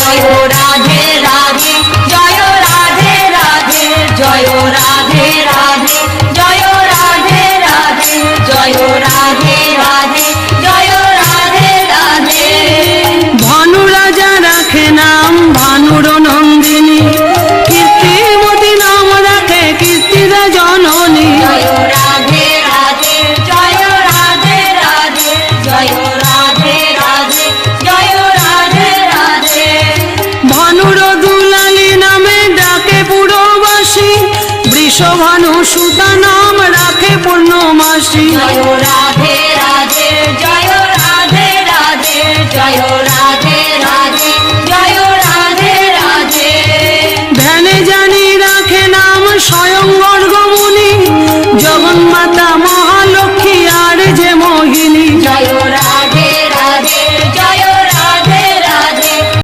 জয় রাধে রাধে জয় রাধে রাধে জয় রাধে রাধে জয় রাধে রাধে জয় রাধে রাধে জয় রাধে রাধে। ভানু রাজা রাখে নাম ভানুর নন্দিনী, কীর্তিমতী নাম রাখে কীর্তিদা জননী। জয় রাধে রাধে জয় রাধে রাধে জয় রাধে রাধে জয় রাধে রাধে। ভানুর দুলালী নামে ডাকে পুরবাসী, বৃষভানু সুতা নাম রাখে পূর্ণমাসী। জয় রাধে রাধে জয়